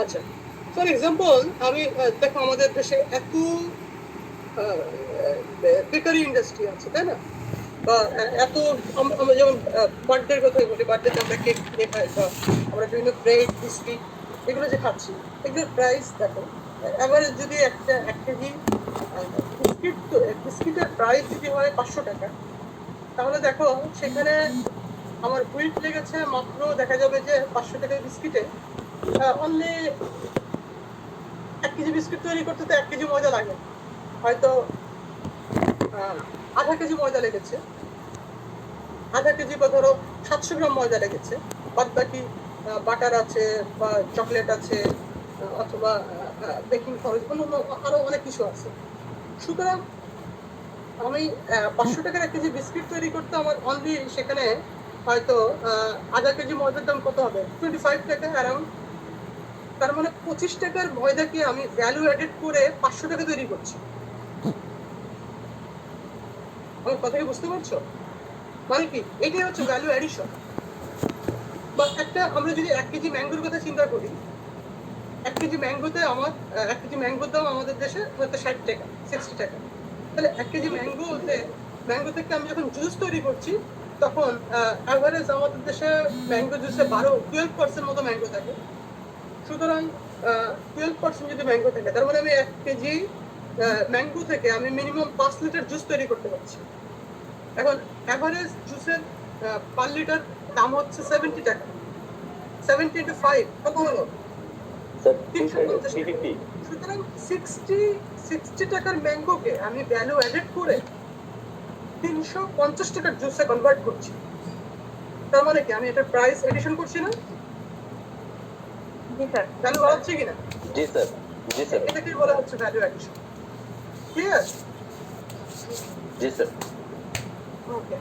আচ্ছা, for example আমি দেখো আমাদের দেশে এত বেকারি ইন্ডাস্ট্রি আছে, তাই না? বা এত আমরা যেমন বার্থডের কথাই বলি, বার্থডেতে আমরা কেক কিনে খাই, বা আমরা বিভিন্ন ব্রেড বিস্কিট এগুলো যে খাচ্ছি, এগুলোর প্রাইস দেখো। এভারেজ যদি একটা 1 কেজি বিস্কিট, বিস্কিটের প্রাইস যদি হয় 500 টাকা, তাহলে দেখো সেখানে আমার হুইট লেগেছে মাত্র, দেখা যাবে যে 500 টাকার বিস্কিটে অনলি 1 কেজি বিস্কিট তৈরি করতে তো 1 কেজি ময়দা লাগে, হয়তো আধা কেজি ময়দা লেগেছে, আধা কেজি বা ধরো 700 গ্রাম ময়দা লেগেছে, বাদ বাকি বাটার আছে বা চকলেট আছে, অথবা বেকিং খরচ, অন্যান্য আরো অনেক কিছু আছে। সুতরাং আমি 500 টাকার 1 কেজি বিস্কিট তৈরি করতে আমার অনলি সেখানে হয়তো আধা কেজি ময়দার দাম কত হবে, 25 টাকা অ্যারাউন্ড। তার মানে 25 টাকার ময়দাকে আমি ভ্যালু অ্যাডেড করে 500 টাকা তৈরি করছি। আমার কথা কি বুঝতে পারছো? মানে কি, এটাই হচ্ছে ভ্যালু অ্যাডিশন। বা একটা আমরা যদি 1 কেজি ম্যাঙ্গোর কথা চিন্তা করি, 1 কেজি ম্যাঙ্গোতে আমার 1 কেজি ম্যাঙ্গোর দাম আমাদের দেশে হয়তো 60 টাকা, 60 টাকা। তাহলে 1 কেজি ম্যাঙ্গো থেকে আমি যখন জুস তৈরি করছি, তখন অ্যাভারেজ আমাদের দেশে ম্যাঙ্গো জুসে 12% মতো ম্যাঙ্গো থাকে। সুতরাং 12% যদি ম্যাঙ্গো থাকে, তার মানে আমি 1 কেজি ম্যাঙ্গো থেকে আমি মিনিমাম 5 লিটার জুস তৈরি করতে পারছি। এখন অ্যাভারেজ জুসের পার লিটার দাম হচ্ছে 70 টাকা। 70 × 5 কত হলো? স্যার 350 টাকা। 350। সুতরাং 60 টাকার ম্যাঙ্গোকে আমি ভ্যালু অ্যাডেড করে 350 টাকার জুসে কনভার্ট করছি। তার মানে কি, আমি এটার প্রাইস এডিশন করছি না? জি স্যার। ভ্যালু বাড়াচ্ছি কিনা? জি স্যার, জি স্যার, এটাকেই বলা হচ্ছে value addition. Clear? G sir. Okay.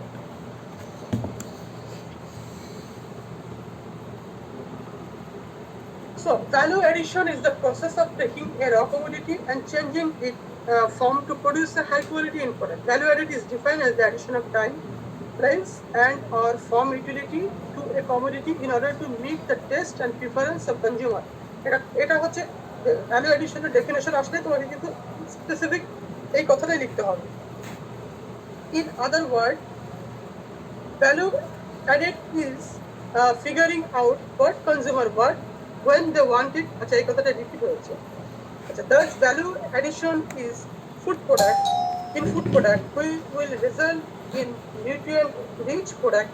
So value addition is the process of taking a raw commodity and changing its form to produce a high quality end product. Value added is defined as the addition of time, price, and or form utility to a commodity in order to meet the taste and preference of consumer. এটা হচ্ছে value এডিশনের definition. আসলে তোমাকে কিন্তু specific এই কথাটাই লিখতে হবে। In other words, value added is figuring out what consumer want when they want it. আচ্ছা, এই কথাটা রিপিট হয়েছে। আচ্ছা, thus value addition is food product. In food product, we will result in nutrient rich product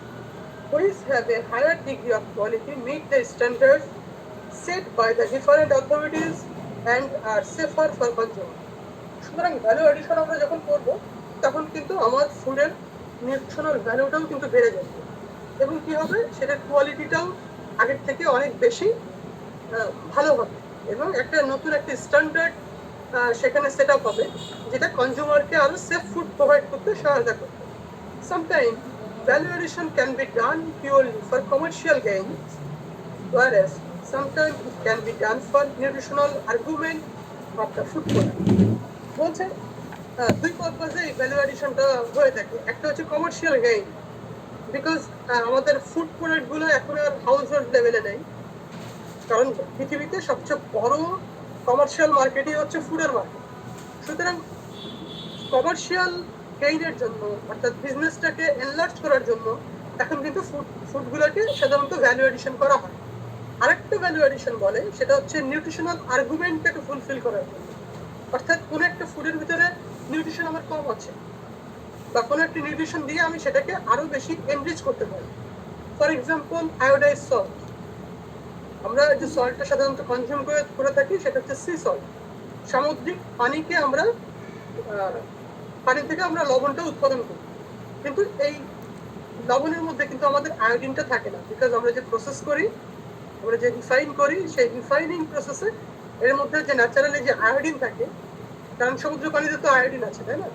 which have a higher degree of quality, meet the standards set by the different authorities, and are safer for consumer. সুতরাং value addition আমরা যখন করবো, তখন কিন্তু আমার ফুডের nutritional ভ্যালুটাও কিন্তু বেড়ে যাবে, এবং কি হবে, সেটার কোয়ালিটিটাও আগের থেকে অনেক বেশি ভালো হবে, এবং একটা নতুন একটা স্ট্যান্ডার্ড সেখানে সেট আপ হবে, যেটা কনজিউমারকে আরো সেফ ফুড প্রোভাইড করতে সহায়তা করবে। Sometime value addition can be done purely for commercial gains, whereas sometimes it can be done for nutritional argument of the food product. বলছে দুই পারপাজে ভ্যালু এডিশনটা হয়ে থাকে। একটা হচ্ছে কমার্শিয়াল গেইন, বিকজ আমাদের ফুড প্রোডাক্ট গুলো এখন আর হাউস হোল্ড লেভেলে নেই, কারণ পৃথিবীতে সবচেয়ে বড় কমার্শিয়াল মার্কেটই হচ্ছে ফুডের মার্কেট। সুতরাং কমার্শিয়াল গেইনের জন্য, অর্থাৎ বিজনেসটাকে এনলার্জ করার জন্য, এখন কিন্তু ফুডগুলোকে সাধারণত ভ্যালু এডিশন করা হয়। আরেকটা ভ্যালু এডিশন বলে, সেটা হচ্ছে নিউট্রিশনাল আর্গুমেন্টটাকে ফুলফিল করার জন্য। অর্থাৎ কোনো একটা ফুডের ভিতরে নিউট্রিশন আমার কম আছে, বা কোনো একটা নিউট্রিশন দিয়ে আমি সেটাকে আরো বেশি এনরিচ করতে পারি। For example, iodise salt. আমরা যে সল্টটা সাধারণত কনজিউম করে থাকি, সেটা হচ্ছে সি সল্ট। সামুদ্রিক পানিকে আমরা পানি থেকে আমরা লবণটা উৎপাদন করি, কিন্তু এই লবণের মধ্যে কিন্তু আমাদের আয়োডিনটা থাকে না, বিকজ আমরা যে প্রসেস করি, আমরা যে রিফাইন করি, সেই রিফাইনিং প্রসেসে এর মধ্যে যে ন্যাচারালি যে আয়োডিন থাকে, কারণ সমুদ্র পানিতে তো আয়োডিন আছে, তাই না?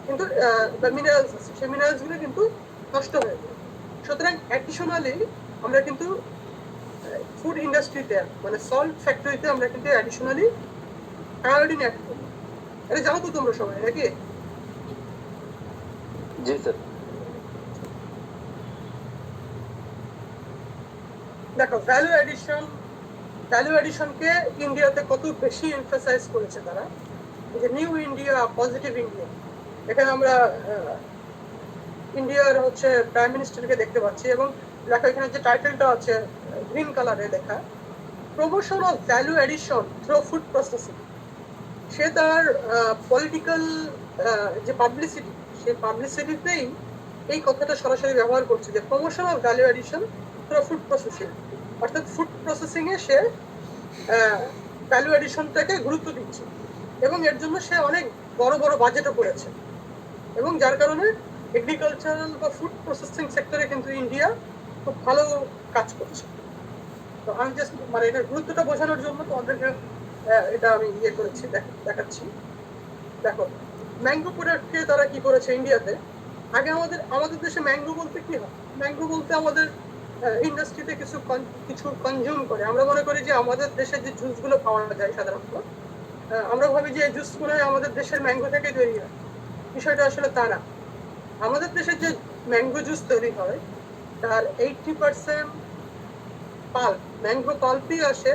কিন্তু মিনারেলস আছে, সেই মিনারেলসগুলো কিন্তু নষ্ট হয়ে যায়। সুতরাং অ্যাডিশনালি আমরা কিন্তু ফুড ইন্ডাস্ট্রিতে, মানে সল্ট ফ্যাক্টরিতে আমরা কিন্তু অ্যাডিশনালি আয়োডিন অ্যাড করি। এটা জানো তো তোমরা সবাই, নাকি? জি স্যার। দেখো, ভ্যালু অ্যাডিশন ভ্যালু এডিশনকে ইন্ডিয়াতে কত বেশি এমফাসাইজ করেছে তারা, যে নিউ ইন্ডিয়া, পজিটিভ ইন্ডিয়া। এখানে আমরা ইন্ডিয়ার হচ্ছে প্রাইম মিনিস্টারকে দেখতে পাচ্ছি, এবং লেখা এখানে যে টাইটেলটা আছে গ্রিন কালারে লেখা, promotion of value addition through food processing. সে তার পলিটিক্যাল যে পাবলিসিটি, সেই পাবলিসিটিতেই এই কথাটা সরাসরি ব্যবহার করছে, যে promotion of value addition through food processing, অর্থাৎ ফুড প্রসেসিং এ সে ভ্যালু এডিশনটাকে গুরুত্ব দিচ্ছে, এবং এর জন্য সে অনেক বড় বড় বাজেটও করেছে, এবং যার কারণে এগ্রিকালচারাল বা ফুড প্রসেসিং সেক্টরে কিন্তু ইন্ডিয়া খুব ভালো কাজ করছে। তো আমি জাস্ট মানে এটার গুরুত্বটা বোঝানোর জন্য তোমাদেরকে এটা আমি ইয়ে করেছি, দেখাচ্ছি। দেখো ম্যাঙ্গো প্রোডাক্টকে তারা কি করেছে ইন্ডিয়াতে। আগে আমাদের দেশে ম্যাঙ্গো বলতে কি হয়, ম্যাঙ্গো বলতে আমাদের ইন্ডাস্ট্রিতে কিছু কনজিউম করে। আমরা মনে করি যে আমাদের দেশে যে জুসগুলো পাওয়া যায় সাধারণত, আমরা ভাবি যে এই জুসগুলো আমাদের দেশের ম্যাঙ্গো থেকে তৈরি হয়। বিষয়টা আসলে তা না। আমাদের দেশে যে ম্যাঙ্গো জুস তৈরি হয় তার 80% পাল্প, ম্যাঙ্গো পাল্পই আসে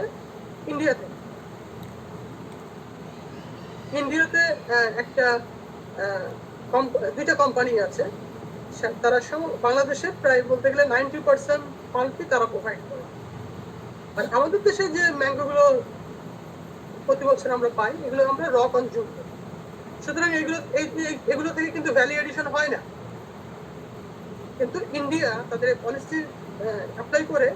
ইন্ডিয়া থেকে। ইন্ডিয়াতে একটা দুইটা কোম্পানি আছে, তারা বাংলাদেশে প্রায় বলতে গেলে 90% পাল্পই তারা প্রোভাইড করে। আর আমাদের দেশে যে ম্যাঙ্গো গুলো প্রতি বছর আমরা পাই, এগুলো আমরা র কনজিউম করি। সুতরাং এগুলো থেকে কিন্তু ভ্যালু এডিশন হয় না। কিন্তু ইন্ডিয়া তাদের পলিসি অ্যাপ্লাই করে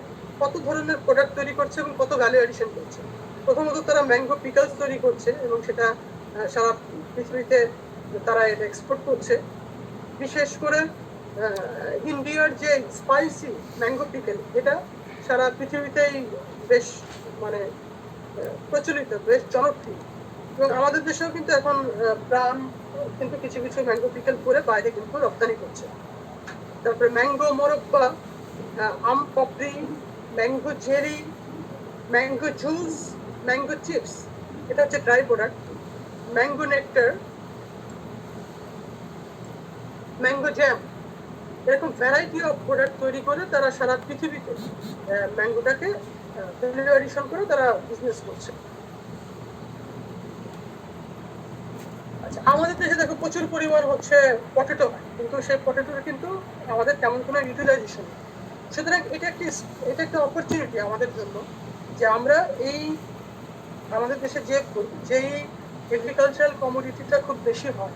কত ধরনের প্রোডাক্ট তৈরি করছে এবং কত ভ্যালু এডিশন করছে। প্রথমত তারা ম্যাঙ্গো পিকলস তৈরি করছে, এবং সেটা সারা পৃথিবীতে তারা এটা এক্সপোর্ট করছে। বিশেষ করে ইন্ডিয়ার যে স্পাইসি ম্যাঙ্গো পিকেল, এটা সারা পৃথিবীতেই বেশ মানে প্রচলিত, বেশ জনপ্রিয়। এবং আমাদের দেশেও কিন্তু এখন প্রাণ কিন্তু কিছু কিছু ম্যাঙ্গো পিকেল করে বাইরে কিন্তু রপ্তানি করছে। তারপরে ম্যাঙ্গো মোরব্বা, আম পাপড়ি, mango jelly, mango juice, mango chips, এটা হচ্ছে dry product. Mango nectar, mango jam, এরকম ভ্যারাইটি অফ প্রোডাক্ট তৈরি করে তারা সারা পৃথিবীতে ম্যাঙ্গোটাকে ভ্যালু এডিশন করে তারা বিজনেস করছে। আচ্ছা, আমাদের দেশে দেখো প্রচুর পরিমাণ হচ্ছে পটেটো হয়, কিন্তু সেই পটেটোর কিন্তু আমাদের তেমন কোনো ইউটিলাইজেশন নেই। সুতরাং এটা একটা অপরচুনিটি আমাদের জন্য, যে আমরা এই আমাদের দেশে যেই এগ্রিকালচারাল কমোডিটিটা খুব বেশি হয়,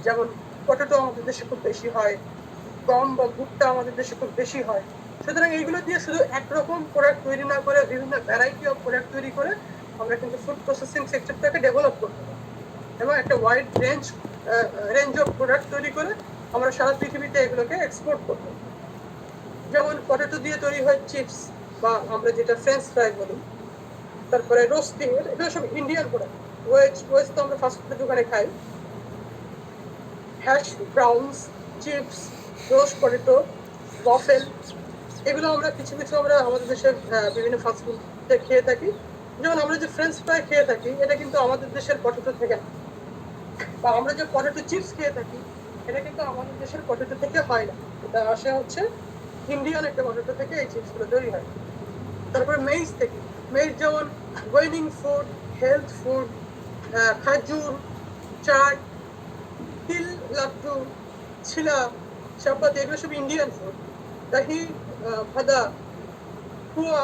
যেমন পটেটো আমাদের দেশে খুব বেশি হয়, গম বা ভুট্টা আমাদের দেশে খুব বেশি হয়। সুতরাং এইগুলো দিয়ে শুধু একরকম প্রোডাক্ট তৈরি না করে বিভিন্ন ভ্যারাইটি অফ প্রোডাক্ট তৈরি করে আমরা কিন্তু ফুড প্রসেসিং সেক্টরটাকে ডেভেলপ করতে পারি, এবং একটা ওয়াইড রেঞ্জ অফ প্রোডাক্ট তৈরি করে আমরা সারা পৃথিবীতে এগুলোকে এক্সপোর্ট করতে পারি। যেমন পটেটো দিয়ে তৈরি হয় চিপস, বা আমরা যেটা ফ্রেঞ্চ ফ্রাই বলি, তারপরে রোস্টিং, এগুলো সব ইন্ডিয়ান প্রোডাক্ট। ওয়েজ তো আমরা ফাস্ট ফুডের দোকানে খাই। Hash browns, chips, roast potato, waffle, এগুলো আমরা কিছু আমরা আমাদের দেশের বিভিন্ন ফাস্ট ফুডে খেয়ে থাকি। যেমন আমরা যে ফ্রেঞ্চ ফ্রাই খেয়ে থাকি, এটা কিন্তু আমাদের দেশের পটেটো থেকে না, বা আমরা যে পটেটো চিপস খেয়ে থাকি, এটা কিন্তু আমাদের দেশের পটেটো থেকে হয় না, এটা আসে হচ্ছে ইন্ডিয়ান একটা পটেটো থেকে এই চিপসগুলো তৈরি হয়। তারপরে মেইজ থেকে, মেইজ যেমন ওয়েডিং ফুড, হেলথ ফুড, খাজুর, চাট, তিল লাড্ডু, ছিলা, চাপাতি, এগুলো সব ইন্ডিয়ান ফুড। দাহি, ভাদা, কুয়া,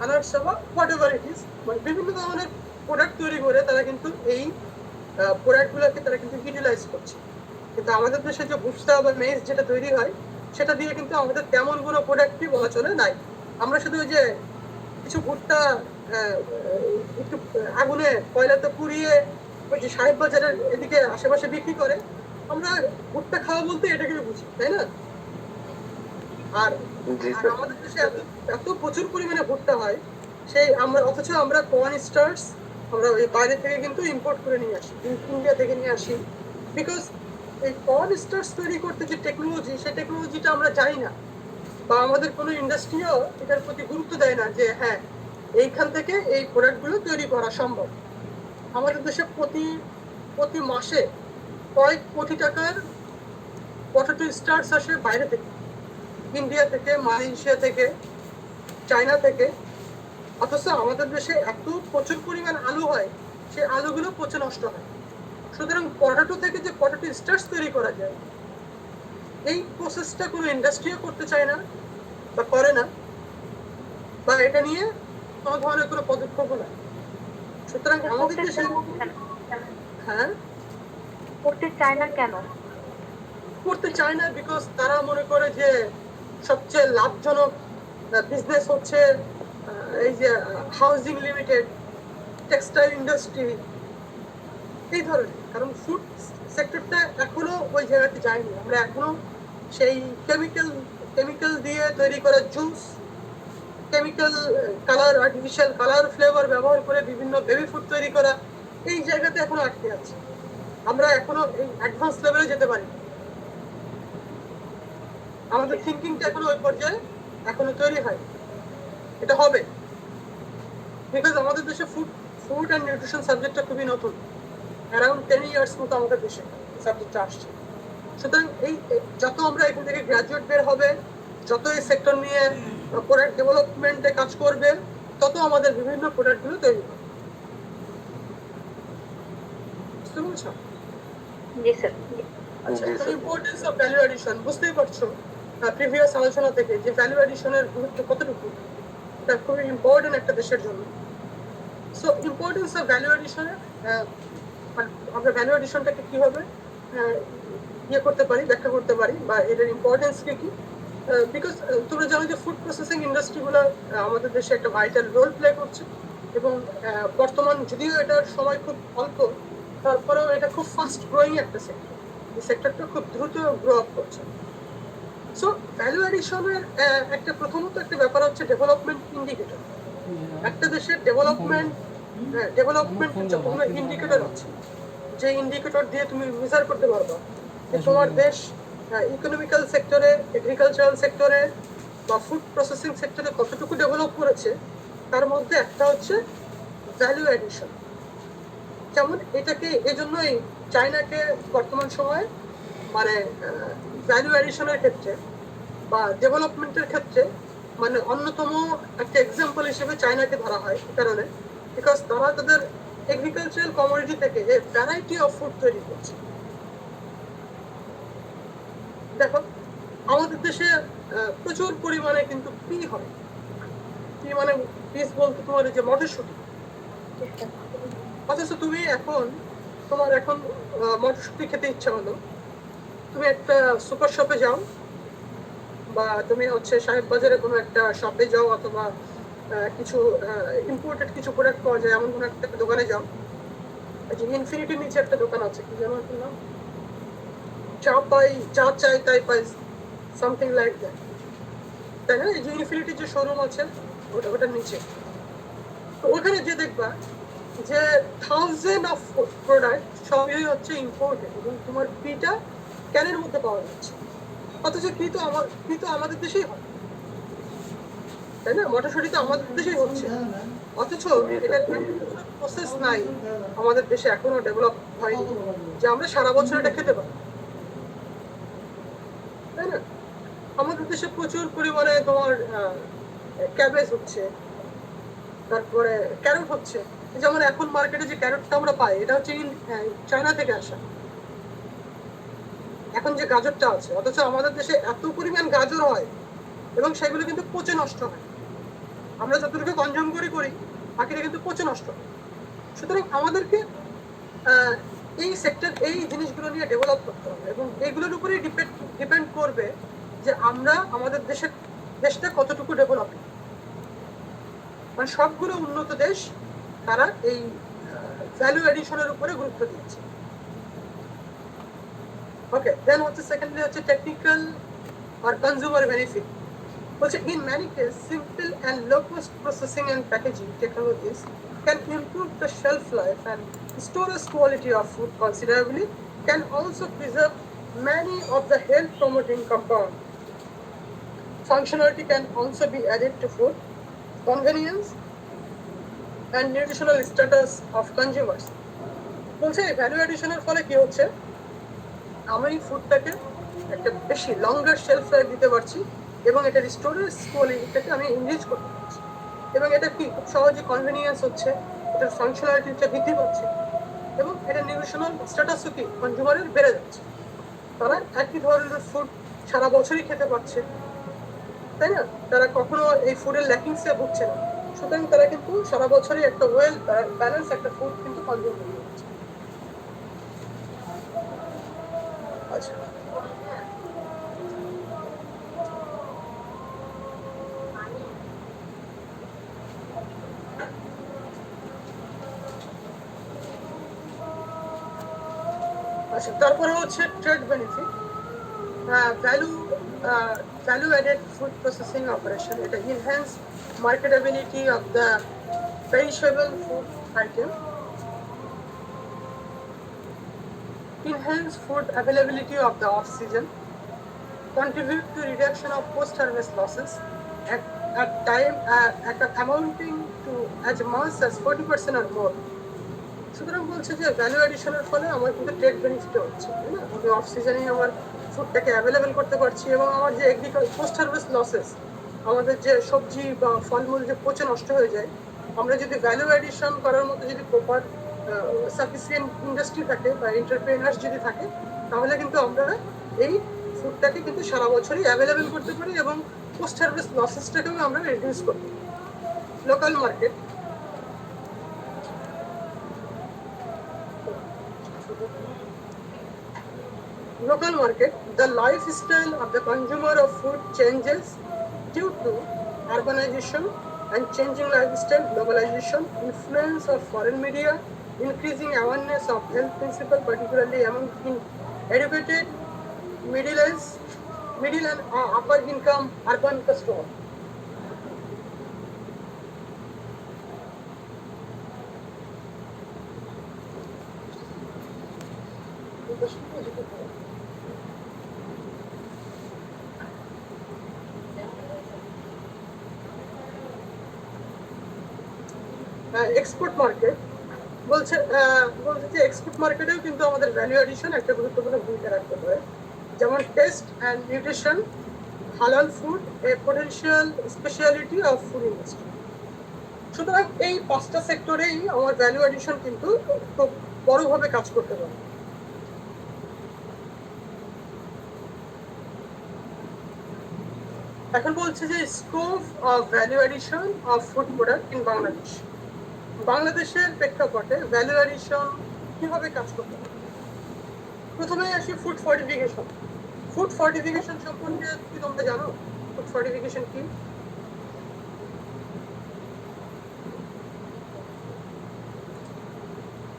আনারসাবা, হোয়াট এভার ইট ইজ, মানে বিভিন্ন ধরনের প্রোডাক্ট তৈরি করে তারা কিন্তু এই প্রোডাক্টগুলোকে তারা কিন্তু ইউটিলাইজ করছে। কিন্তু আমাদের দেশে যে ভুট্টা বা মেজ যেটা তৈরি হয়, সেটা দিয়ে কিন্তু আমাদের তেমন কোনো প্রোডাক্টই বলা চলে নাই। আমরা শুধু ওই যে কিছু ভুট্টা একটু আগুনে কয়লাতে পুড়িয়ে ওই যে সাহেব বাজারের এদিকে আশেপাশে বিক্রি করে, আমরা ভুট্টা খাওয়া বলতে এটাকে বুঝি, তাই না? আর আমাদের দেশে এত প্রচুর পরিমাণে ভুট্টা হয়, অথচ আমরা কর্ন স্টার্স আমরা ওই বাইরে থেকে কিন্তু ইম্পোর্ট করে নিয়ে আসি, ইন্ডিয়া থেকে নিয়ে আসি। বিকজ এই কর্ন স্টার্স তৈরি করতে যে টেকনোলজি, সেই টেকনোলজিটা আমরা জানি না, বা আমাদের কোনো ইন্ডাস্ট্রিও এটার প্রতি গুরুত্ব দেয় না, যে হ্যাঁ এইখান থেকে এই প্রোডাক্টগুলো তৈরি করা সম্ভব। আমাদের দেশে প্রতি মাসে কয়েক কোটি টাকার পটেটো স্টার্স আসে বাইরে থেকে, ইন্ডিয়া থেকে, মালয়েশিয়া থেকে, চায়না থেকে। অথচ আমাদের দেশে এত প্রচুর পরিমাণ আলু হয়, সেই আলুগুলো পচে নষ্ট হয়। সুতরাং পটাটো থেকে যে পটাটো স্টার্চ তৈরি করা যায়, এই প্রসেসটা কোনো ইন্ডাস্ট্রিও করতে চায় না বা করে না, বা এটা নিয়ে কোনো ধরনের কোনো পদক্ষেপ না। সুতরাং আমাদের দেশে হ্যাঁ করতে চায় না কেন? করতে চায় না বিকজ তারা মনে করে যে সবচেয়ে লাভজনক বিজনেস হচ্ছে এই যে হাউজিং লিমিটেড, টেক্সটাইল ইন্ডাস্ট্রি, এই ধরনের। কারণ ফুড সেক্টরটা এখনো ওই জায়গাতে যায়নি। আমরা এখনো সেই কেমিক্যাল দিয়ে তৈরি করা juice, chemical colour, artificial colour, flavour ব্যবহার করে বিভিন্ন বেবি ফুড তৈরি করা, এই জায়গাতে এখনো আটকে আছে। আমরা এখনো এই অ্যাডভান্স লেভেলে যেতে পারি। আমাদের থিঙ্কিংটা এখনো ওই পর্যায়ে এখনো তৈরি হয়। এটা হবে বিকজ আমাদের দেশে ফুড অ্যান্ড নিউট্রিশন সাবজেক্টটা খুবই নতুন। অ্যারাউন্ড 10 ইয়ার্স মতো আমাদের দেশে সাবজেক্টটা আসছে। সুতরাং এই যত আমরা এখান থেকে গ্রাজুয়েট বের হবে, যত এই সেক্টর নিয়ে প্রোডাক্ট ডেভেলপমেন্টে কাজ করবে, তত আমাদের বিভিন্ন প্রোডাক্টগুলো তৈরি হবে। বুঝতে পেরেছো? জি স্যার। আচ্ছা, এখন ইম্পর্টেন্স অফ ভ্যালু অ্যাডিশন বুঝতেই পারছো প্রিভিয়াস আলোচনা থেকে যে ভ্যালু অ্যাডিশনের গুরুত্ব কতটুকু। এটা খুবই ইম্পর্টেন্ট একটা দেশের জন্য। সো ইম্পর্টেন্স অফ ভ্যালু অ্যাডিশনে আমরা ভ্যালু অ্যাডিশনটাকে কিভাবে ইয়ে করতে পারি, ব্যাখ্যা করতে পারি, বা এটার ইম্পর্টেন্স কি। বিকজ তোমরা জানো যে ফুড প্রসেসিং ইন্ডাস্ট্রিগুলো আমাদের দেশে একটা ভাইটাল রোল প্লে করছে, এবং বর্তমান যদিও এটার সময় খুব অল্প, তারপরেও এটা খুব ফাস্ট গ্রোয়িং একটা সেক্টর। এই সেক্টরটা খুব দ্রুত গ্রো আপ করছে। সো ভ্যালু অ্যাডিশনের একটা প্রথমত একটা ব্যাপার হচ্ছে ডেভেলপমেন্ট ইন্ডিকেটর। একটা দেশের ডেভেলপমেন্ট যতগুলো ইন্ডিকেটর আছে, যে ইন্ডিকেটর দিয়ে তুমি মেজার করতে পারবা যে তোমার দেশ ইকোনমিক্যাল সেক্টরে, এগ্রিকালচারাল সেক্টরে বা ফুড প্রসেসিং সেক্টরে কতটুকু ডেভেলপ করেছে, তার মধ্যে একটা হচ্ছে ভ্যালু অ্যাডিশন। যেমন এটাকে এজন্যই চায়নাকে বর্তমান সময়ে মানে ভ্যালু অ্যাডিশনের ক্ষেত্রে বা ডেভেলপমেন্টের ক্ষেত্রে মানে অন্যতম একটা এক্সাম্পল হিসেবে চায়নাকে ধরা হয়। এই কারণে বিকজ তারা তাদের এগ্রিকালচারাল কমোডিটি থেকে ভ্যারাইটি অফ ফুড তৈরি করছে। দেখো আমাদের দেশে প্রচুর পরিমাণে কিন্তু পি হয়। পি মানে পিস বলতে তোমার যে মটরশুঁটি। অথচ তুমি তোমার এখন মটরশুঁটি খেতে ইচ্ছা হলো, তুমি একটা সুপার শপে যাও, বা তুমি হচ্ছে সাহেব বাজারে কোনো একটা শপে যাও, অথবা কিছু ইম্পোর্টেড কিছু প্রোডাক্ট পাওয়া যায় এমন কোনো একটা দোকানে যাও। যে ইনফিনিটির নিচে একটা দোকান আছে, কি যেন নাম, যা চাই তাই পাই, সামথিং লাইক দ্যাট, তাই না? এই যে ইনফিনিটির যে শোরুম আছে ওটার নিচে, তো ওখানে যে দেখবা যে 1000 অফ প্রোডাক্ট সবই হচ্ছে ইম্পোর্টেড, এবং তোমার পিটা ক্যানের মধ্যে পাওয়া যাচ্ছে। অথচ পি তো আমাদের দেশেই হয়, তাই না? মটরশুঁটি তো আমাদের দেশেই হচ্ছে, অথচ এটা প্রসেস নাই আমাদের দেশে, এখনো ডেভেলপ হয়নি যে আমরা সারা বছর এটা খেতে পারি, তাই না? আমাদের দেশে প্রচুর পরিমাণে তোমার ক্যাবেজ হচ্ছে, তারপরে ক্যারট হচ্ছে। যেমন এখন মার্কেটে যে ক্যারটটা আমরা পাই, এটা হচ্ছে চায়না থেকে আসা। এখন যে গাজরটা আছে, অথচ আমাদের দেশে এত পরিমাণ গাজর হয় এবং সেগুলো কিন্তু পচে নষ্ট হয়। আমরা যতটুকু কনজিউম করি বাকিটা কিন্তু পচে নষ্ট হয়। সুতরাং আমাদেরকে এই সেক্টর, এই জিনিসগুলো নিয়ে ডেভেলপ করতে হবে, এবং এইগুলোর উপরেই ডিপেন্ড করবে যে আমরা আমাদের দেশটা কতটুকু ডেভেলপ। মানে সবগুলো উন্নত দেশ তারা এই ভ্যালু এডিশনের উপরে গুরুত্ব দিচ্ছে। ওকে, দেন হচ্ছে সেকেন্ডলি হচ্ছে টেকনিক্যাল আর কনজিউমার বেনিফিট। বলছে in many cases simple and low cost processing and packaging technologies can improve the shelf life and storage quality of food considerably, can also preserve many of the health promoting compounds. Functionality can also be added to food convenience and nutritional status of consumers. বলছে value এডিশনের ফলে কি হচ্ছে, আমি ফুডটাকে একটা বেশি লঙ্গার shelf life দিতে পারছি, এবং এটার স্টোরেজ কোয়ালিটিটাকে আমি ইনরিচ করতে পারছি। এবং এটা কি খুব সহজে কনভেনিয়েন্স হচ্ছে, এটার ফাংশনালিটিটা বৃদ্ধি পাচ্ছে এবং এটা নিউট্রিশনাল স্ট্যাটাসও কি কনজিউমারের বেড়ে যাচ্ছে। তারা একই ধরনের ফুড সারা বছরই খেতে পারছে, তাই না? তারা কখনো এই ফুডের ল্যাকিংসে ভুগছে না। সুতরাং তারা কিন্তু সারা বছরই একটা ওয়েল ব্যালেন্স একটা ফুড কিন্তু কনজিউম করতে পারছে। আচ্ছা, আচ্ছা, তারপরে হচ্ছে trade benefit. Value value added food processing operation, এটা enhance marketability of the perishable food item, enhance food availability of the off-season, contribute to reduction of post-harvest losses at time amounting to as much as 40% or more. সুতরাং বলছে যে value অ্যাডিশনের ফলে আমার কিন্তু trade benefit হচ্ছে, তাই না? আমি অফ সিজনে আমার ফুডটাকে অ্যাভেলেবেল করতে পারছি এবং আমার যে পোস্ট হারভেস্ট লসেস, আমাদের যে সবজি বা ফলমূল যে পচে নষ্ট হয়ে যায়, আমরা যদি ভ্যালু অ্যাডিশন করার মতো যদি প্রপার সাফিসিয়েন্ট ইন্ডাস্ট্রি থাকে বা এন্টারপ্রেনার্স যদি থাকে, তাহলে কিন্তু আমরা এই ফুডটাকে কিন্তু সারা বছরই অ্যাভেলেবেল করতে পারি এবং পোস্ট হারভেস্ট লসেসটাকেও আমরা রিডিউস করতে পারি। Local market, local market, the lifestyle of the consumer of food changes due to urbanization and changing lifestyle, globalization, influence of foreign media, increasing awareness of health principles, particularly among educated, middle and upper income urban customers. Export market বলছে যে export মার্কেটেও কিন্তু আমাদের value addition একটা গুরুত্বপূর্ণ ভূমিকা রাখতে পারে, যেমন টেস্ট অ্যান্ড নিউট্রিশন, হালাল food, A potential speciality of food industry. সুতরাং এই পাঁচটা সেক্টরেই আমার ভ্যালু অ্যাডিশন কিন্তু খুব বড়ভাবে কাজ করতে পারে। এখন বলছে যে scope of value addition of food product in Bangladesh. বাংলাদেশের প্রেক্ষাপটে ভ্যালু অ্যাডিশন কিভাবে কাজ করতে পারে? প্রথমে আসি ফুড ফর্টিফিকেশন। ফুড ফর্টিফিকেশন সম্পর্কে কি তোমরা জানো? ফুড ফর্টিফিকেশন কি?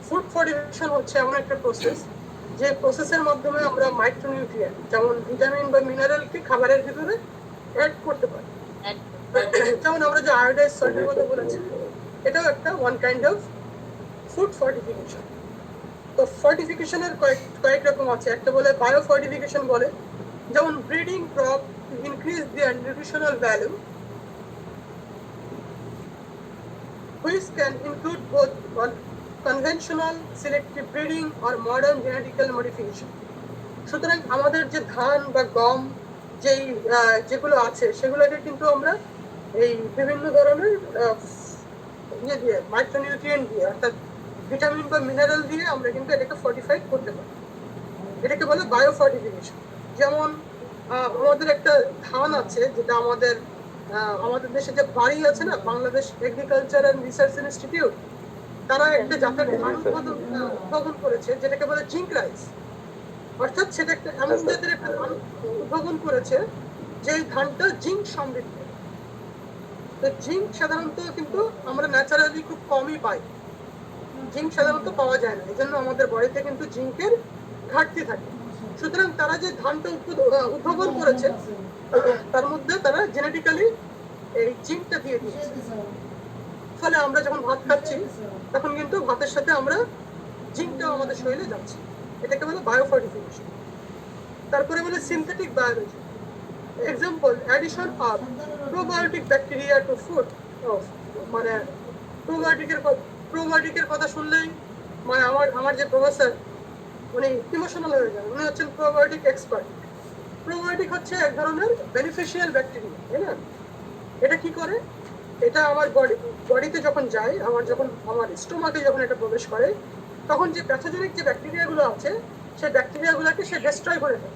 ফুড ফর্টিফিকেশন হচ্ছে এমন একটা প্রসেস, যে প্রসেসের মাধ্যমে আমরা মাইক্রোনিউট্রিয়েন্ট যেমন ভিটামিন বা মিনারেলকে খাবারের ভিতরে অ্যাড করতে পারি। যেমন আমরা যে আয়োডাইজ সল্টের কথা বলেছি, এটাও একটা one kind of food fortification. তো ফর্টিফিকেশনের কয়েক রকম আছে। একটা বলে বায়ো ফর্টিফিকেশন বলে, যেমন breeding crop to increase their nutritional value, which can include both conventional selective breeding or modern genetical modification. সুতরাং আমাদের যে ধান বা গম যেগুলো আছে, সেগুলোকে কিন্তু আমরা এই বিভিন্ন ধরনের দিয়ে মাইক্রোনিউট্রিয়েন্ট দিয়ে, অর্থাৎ ভিটামিন বা মিনারেল দিয়ে আমরা কিন্তু এটাকে ফর্টিফাইড করতে পারি। এটাকে বলে বায়ো ফর্টিফিকেশন। যেমন আমাদের একটা ধান আছে, যেটা আমাদের দেশে যে বাড়ি আছে না, Bangladesh agriculture and research institute, তারা একটা জাতের ধান উদ্ভাবন করেছে যেটাকে বলে জিঙ্ক রাইস। অর্থাৎ সেটা একটা এমন জাতের একটা ধান উদ্ভাবন করেছে যে ধানটা জিঙ্ক সমৃদ্ধ। তো জিঙ্ক সাধারণত কিন্তু আমরা ন্যাচারালি খুব কমই পাই, জিঙ্ক সাধারণত পাওয়া যায় না, এই জন্য আমাদের বডিতে কিন্তু জিঙ্কের ঘাটতি থাকে। সুতরাং তারা যে ধানটা উদ্ভাবন করেছে, তার মধ্যে তারা জেনেটিক্যালি এই জিঙ্কটা দিয়ে দিয়েছে। ফলে আমরা যখন ভাত খাচ্ছি, তখন কিন্তু ভাতের সাথে আমরা জিঙ্কটাও আমাদের শরীরে যাচ্ছে। এটাকে বলে বায়ো ফর্টিফিকেশন। তারপরে বলে synthetic biology. Example, addition of probiotic bacteria to food. মানে প্রোবায়োটিকের কথা শুনলেই মানে আমার যে প্রফেসর, উনি ইমোশনাল হয়ে যান। উনি হচ্ছেন প্রোবায়োটিক এক্সপার্ট। প্রোবায়োটিক হচ্ছে এক ধরনের বেনিফিশিয়াল ব্যাকটেরিয়া, তাই না? এটা কি করে? এটা আমার বডিতে যখন যায়, আমার স্টোমাকে যখন এটা প্রবেশ করে, তখন যে প্যাথোজেনিক যে ব্যাকটেরিয়াগুলো আছে সেই ব্যাকটেরিয়াগুলোকে সে ডেস্ট্রয় করে দেয়,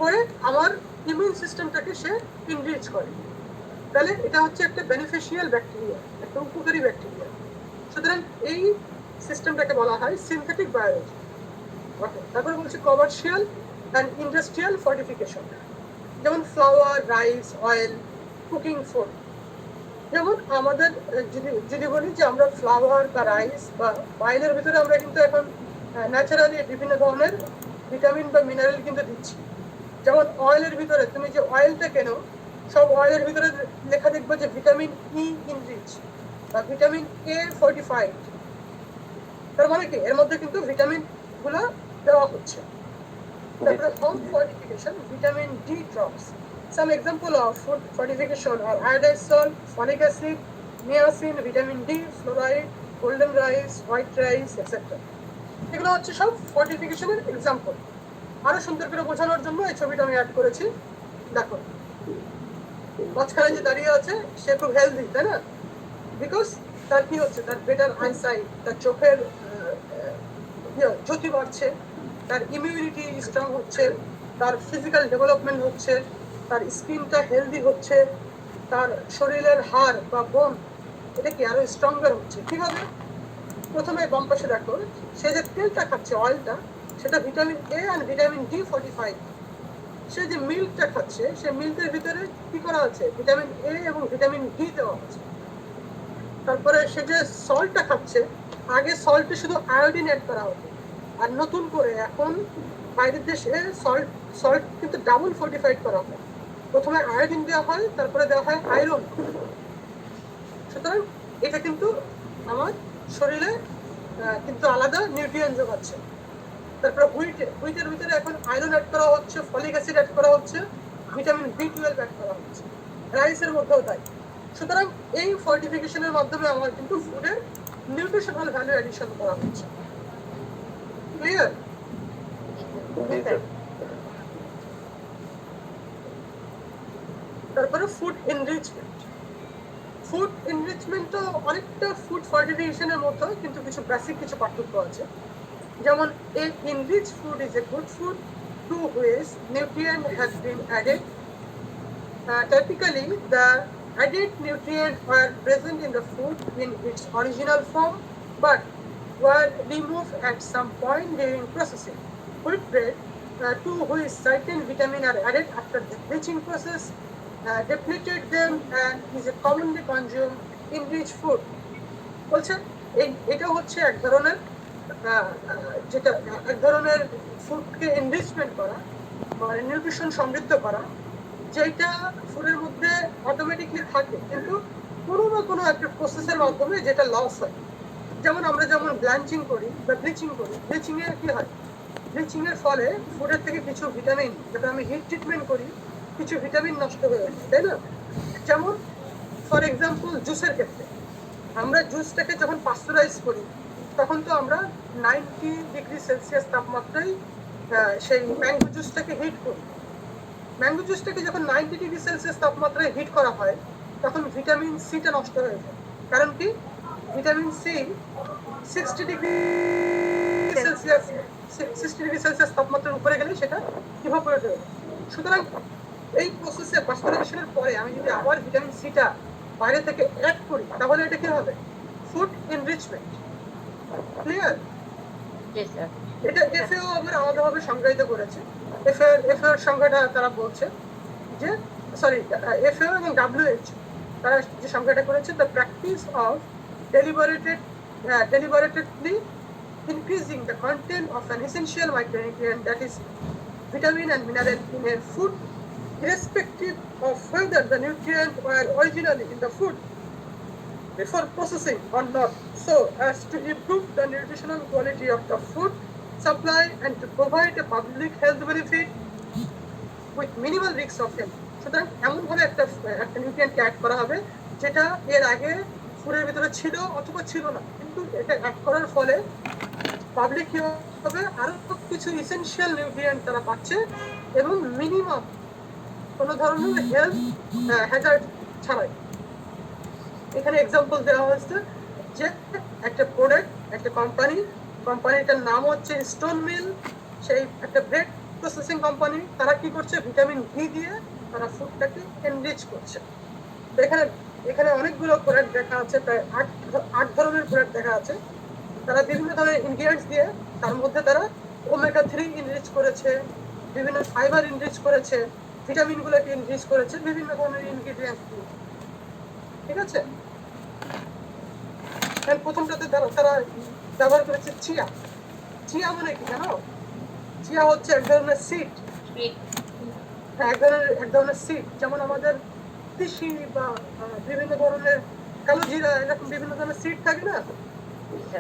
করে আমার ইমিউন সিস্টেমটাকে সে ইনরিচ করে। তাহলে এটা হচ্ছে একটা বেনিফিশিয়াল ব্যাকটেরিয়া, একটা উপকারী ব্যাকটেরিয়া। সুতরাং এই সিস্টেমটাকে বলা হয় সিনথেটিক বায়োলজি। তারপরে বলছে কমার্শিয়াল অ্যান্ড ইন্ডাস্ট্রিয়াল ফর্টিফিকেশন, যেমন flower, rice, oil, cooking food. যেমন আমাদের যদি বলি যে আমরা ফ্লাওয়ার বা রাইস বা অয়েলের ভিতরে আমরা কিন্তু এখন ন্যাচারালি বিভিন্ন ধরনের ভিটামিন বা মিনারেল কিন্তু দিচ্ছি। যেমন অয়েলের ভিতরে তুমি যে অয়েলটা কেনো, সব অয়েলের ভিতরে লেখা দেখবে যে ভিটামিন ই ইনরিচ বা ভিটামিন এ ফর্টিফাইড। তার মানে কি এর মধ্যে কিন্তু ভিটামিন গুলো দেওয়া হচ্ছে। তারপরে home fortification, vitamin D drops. Some example of food fortification are iodized salt, folic acid, niacin, vitamin D, fluoride, golden rice, white rice, etc. এগুলো হচ্ছে সব ফর্টিফিকেশনের এক্সাম্পল। আরো সুন্দর করে বোঝানোর জন্য এই ছবিটা আমি অ্যাড করেছি। দেখো মাঝখানে যে দাঁড়িয়ে আছে সে খুব হেলদি, তাই না? বিকজ তার কি হচ্ছে, তার বেটার আইসাইট, তার চোখের জ্যোতি বাড়ছে, তার ইমিউনিটি স্ট্রং হচ্ছে, তার ফিজিক্যাল ডেভেলপমেন্ট হচ্ছে, তার স্কিনটা হেলদি হচ্ছে, তার শরীরের হাড় বা বোন এটা কি আরো স্ট্রঙ্গার হচ্ছে। কিভাবে? প্রথমে বাম পাশে দেখো, সে যে তেলটা খাচ্ছে, অয়েলটা, সেটা ভিটামিন এ আর ভিটামিন ডি ফর্টিফাইড। সে যে মিল্কটা খাচ্ছে, সে মিল্কের ভিতরে কি করা আছে, ভিটামিন এ এবং ভিটামিন ডি দেওয়া আছে। তারপরে সে যে সল্টটা খাচ্ছে, আগে সল্টে শুধু আয়োডিন অ্যাড করা হতো, আর নতুন করে এখন বাইরের দেশে সল্ট কিন্তু ডাবল ফর্টিফাইড করা হয়। প্রথমে আয়োডিন দেওয়া হয়, তারপরে দেওয়া হয় আয়রন। সুতরাং এটা কিন্তু আমার শরীরে কিন্তু আলাদা নিউট্রিয়েন্ট যোগাচ্ছে। তারপরে হুইটের ভিতরে এখন আয়রন অ্যাড করা হচ্ছে, ফলিক অ্যাসিড অ্যাড করা হচ্ছে, ভিটামিন B12 অ্যাড করা হচ্ছে, রাইসের মধ্যেও তাই। সুতরাং এই ফর্টিফিকেশনের মাধ্যমে আমার কিন্তু ফুডের নিউট্রিশনাল ভ্যালু অ্যাডিশন করা হচ্ছে। ক্লিয়ার? তারপরে ফুড এনরিচমেন্টও অনেকটা ফুড ফর্টিফিকেশনের মতো, কিন্তু কিছু বেসিক কিছু পার্থক্য আছে। যেমন a enriched food is a good food to which nutrient has been added. Typically, the added nutrients were present in the food in its original form, but were removed at some point during processing. Wheat bread, to which certain vitamins are added after the bleaching process, depleted them and is a commonly consumed enriched food. বলছে এটা হচ্ছে এক ধরনের যেটা এক ধরনের ফুডকে enrichment করা, মানে নিউট্রিশন সমৃদ্ধ করা, যেটা ফুডের মধ্যে অটোমেটিকলি থাকে, কিন্তু কোনো না কোনো একটা প্রসেসের মাধ্যমে যেটা লস হয়। যেমন আমরা ব্ল্যাঞ্চিং করি বা ব্লিচিং করি, ব্লিচিং এর কি হয়, ব্লিচিং এর ফলে ফুডের থেকে কিছু ভিটামিন, যখন আমি হিট ট্রিটমেন্ট করি, কিছু ভিটামিন নষ্ট হয়ে যায়, তাই না? যেমন ফর এক্সাম্পল জুসের ক্ষেত্রে, আমরা জুসটাকে যখন পাস্তুরাইজ করি, তখন তো আমরা 90 ডিগ্রি সেলসিয়াস তাপমাত্রায় সেই ম্যাঙ্গো জুসটাকে হিট করি। ম্যাঙ্গো জুসটাকে যখন 90 ডিগ্রি সেলসিয়াস তাপমাত্রায় হিট করা হয়, তখন ভিটামিন সিটা নষ্ট হয়ে যায়। কারণ কি, ভিটামিন সি 60 ডিগ্রি সেলসিয়াস তাপমাত্রার উপরে গেলে সেটা ইভাপোরেট হয়ে যায়। সুতরাং এই প্রসেসে পাস্তুরাইজেশনের পরে আমি যদি আবার ভিটামিন সিটা বাইরে থেকে অ্যাড করি, তাহলে এটা কি হবে, ফুড এনরিচমেন্ট। ক্লিয়ার? এটা এফএও আবার আলাদাভাবে সংজ্ঞায়িত করেছে। এফএও সংজ্ঞাটা তারা বলছে যে, সরি, এফএও এবং WHO তারা যে সংজ্ঞাটা করেছে, the practice of deliberately increasing the content of an essential micronutrient, that is vitamin and mineral in a food, irrespective of whether the nutrient were originally in the food before processing or not, so as to improve the nutritional quality of the food supply and to provide a public health benefit with minimal risk of health. সুতরাং এমনভাবে একটা নিউট্রিয়েন্টকে add করা হবে যেটা এর আগে ফুডের ভিতরে ছিল অথবা ছিল না, কিন্তু এটা অ্যাড করার ফলে পাবলিক কি হবে, আরো কিছু ইসেনশিয়াল নিউট্রিয়েন্ট তারা পাচ্ছে এবং মিনিমাম কোনো ধরনের হেলথ হ্যাজার্ড ছাড়াই। এখানে এক্সাম্পল দেওয়া হয়েছে যে একটা প্রোডাক্ট, একটা কোম্পানিটার নাম হচ্ছে স্টোন মিল, সেই একটা ব্রেড প্রসেসিং কোম্পানি। তারা কি করছে, ভিটামিন ভি দিয়ে তারা ফুডটাকে এনরিচ করছে। তো এখানে এখানে অনেকগুলো প্রোডাক্ট দেখা আছে, প্রায় আট ধরনের প্রোডাক্ট দেখা আছে। তারা বিভিন্ন ধরনের ইনগ্রিডিয়েন্টস দিয়ে, তার মধ্যে তারা ওমেগা 3 ইনরিচ করেছে, বিভিন্ন ফাইবার ইনরিচ করেছে, ভিটামিনগুলোকে ইনরিচ করেছে বিভিন্ন ধরনের ইনগ্রিডিয়েন্টস দিয়ে। ঠিক আছে, প্রথমটাতে তারা ব্যবহার করেছে চিয়া। চিয়া মানে কি জানো? চিয়া হচ্ছে এক ধরনের সিড, এক ধরনের সিড, যেমন আমাদের তিসি বা বিভিন্ন ধরনের কালো জিরা, এরকম বিভিন্ন ধরনের সিড থাকে না,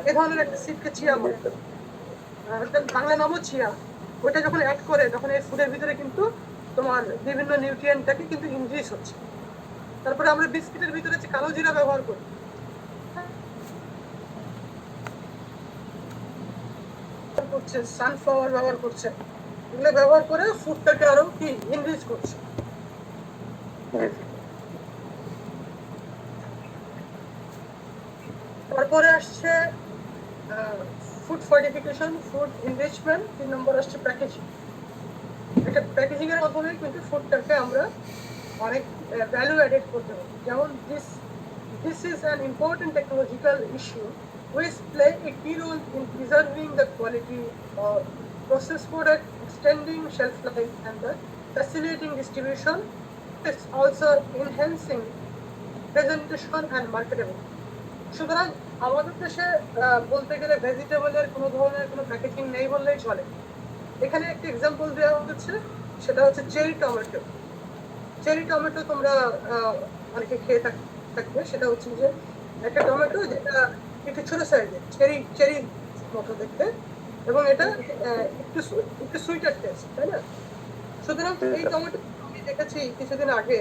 এই ধরনের একটা সিডকে চিয়া বলে। বাংলা নামও চিয়া। ওইটা যখন অ্যাড করে তখন এই ফুডের ভিতরে কিন্তু তোমার বিভিন্ন নিউট্রিয়েন্টটাকে কিন্তু ইনক্রিজ হচ্ছে। তারপরে আমরা বিস্কিটের ভিতরে যে কালো জিরা ব্যবহার করি, করছে সানফ্লাওয়ার ব্যবহার করছে, এগুলো ব্যবহার করে ফুডটাকে আরো কি ইনরিচ করছে। তারপরে আসছে ফুড ফর্টিফিকেশন, ফুড এনরিচমেন্ট। 3 নম্বর আসছে প্যাকেজিং। একটা প্যাকেজিং এর মাধ্যমে কিন্তু ফুডটাকে আমরা অনেক ভ্যালু অ্যাডেড করতে পারি। যেমন this is an important technological issue which play a key role in preserving the quality of processed product, extending shelf life, and the facilitating distribution. It's also enhancing presentation and marketability. সুতরাং আমাদের দেশে বলতে গেলে ভেজিটেবলের কোনো ধরনের কোনো packaging নেই বললেই চলে। এখানে একটা এক্সাম্পল দেওয়া হচ্ছে, সেটা হচ্ছে চেরি টমেটো। চেরি টমেটো তোমরা অনেকে খেয়ে থাকবে। সেটা হচ্ছে যে একটা টমেটো যেটা একটু ছোট সাইজের, চেরি মতো দেখতে, এবং এটা একটু সুইটার টেস্ট, তাই না? সুতরাং এই টমেটো আমি দেখেছি কিছুদিন আগে,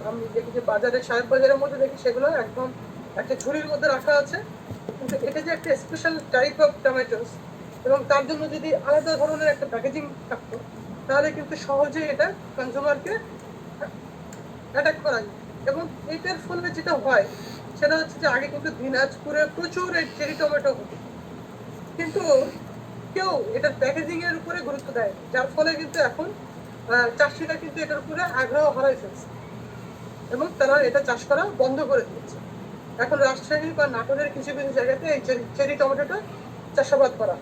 আমি দেখি যে বাজারে, সাহেব বাজারের মধ্যে দেখি সেগুলো একদম একটা ঝুড়ির মধ্যে রাখা আছে। কিন্তু এটা যে একটা স্পেশাল টাইপ অফ টমেটোস, এবং তার জন্য যদি আলাদা ধরনের একটা প্যাকেজিং থাকতো, তাহলে কিন্তু সহজেই এটা কনজিউমারকে অ্যাটাক করা যায়। এবং এটার ফলে যেটা হয় সেটা হচ্ছে যে আগে কিন্তু দিনাজপুরে প্রচুর এই চেরি টমেটো হতো, কিন্তু কেউ এটার প্যাকেজিং এর উপরে গুরুত্ব দেয়, যার ফলে কিন্তু এখন চাষিরা কিন্তু এটার উপরে আগ্রহ হারাই ফেলছে এবং তারা এটা চাষ করা বন্ধ করে দিয়েছে। এখন রাজশাহী বা নাটোরের কিছু কিছু জায়গাতে এই চেরি টমেটোটা চাষাবাদ করা,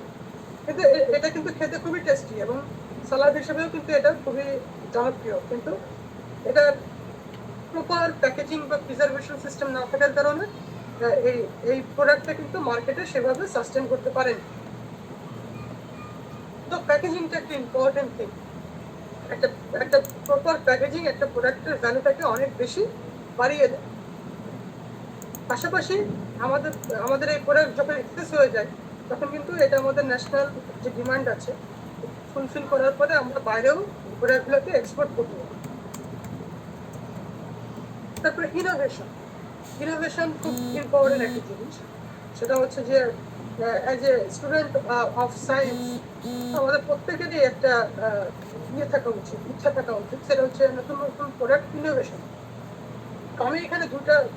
কিন্তু এটা কিন্তু খেতে খুবই টেস্টি এবং সালাদ হিসেবেও কিন্তু এটা খুবই জনপ্রিয়। কিন্তু এটা প্রপার প্যাকেজিং বা প্রিজার্ভেশন সিস্টেম না থাকার কারণে এই প্রোডাক্টটা কিন্তু মার্কেটে সেভাবে সাস্টেন করতে পারেন। তো প্যাকেজিংটা একটা ইম্পর্টেন্ট থিং। একটা প্রপার প্যাকেজিং একটা প্রোডাক্টের ভ্যালুটাকে অনেক বেশি বাড়িয়ে দেয়। পাশাপাশি আমাদের এই প্রোডাক্ট যখন এক্সেস হয়ে যায়, তখন কিন্তু এটা আমাদের ন্যাশনাল যে ডিমান্ড আছে ফুলফিল করার পরে আমরা বাইরেও প্রোডাক্টগুলোকে এক্সপোর্ট করতে পারি। তারপরে ইনোভেশন খুব ইম্পর্টেন্ট একটা জিনিস। সেটা হচ্ছে যে as a student of science আমাদের প্রত্যেকেরই একটা ইচ্ছা থাকা উচিত, সেটা হচ্ছে নতুন নতুন প্রোডাক্ট ইনোভেশন। আমি এখানে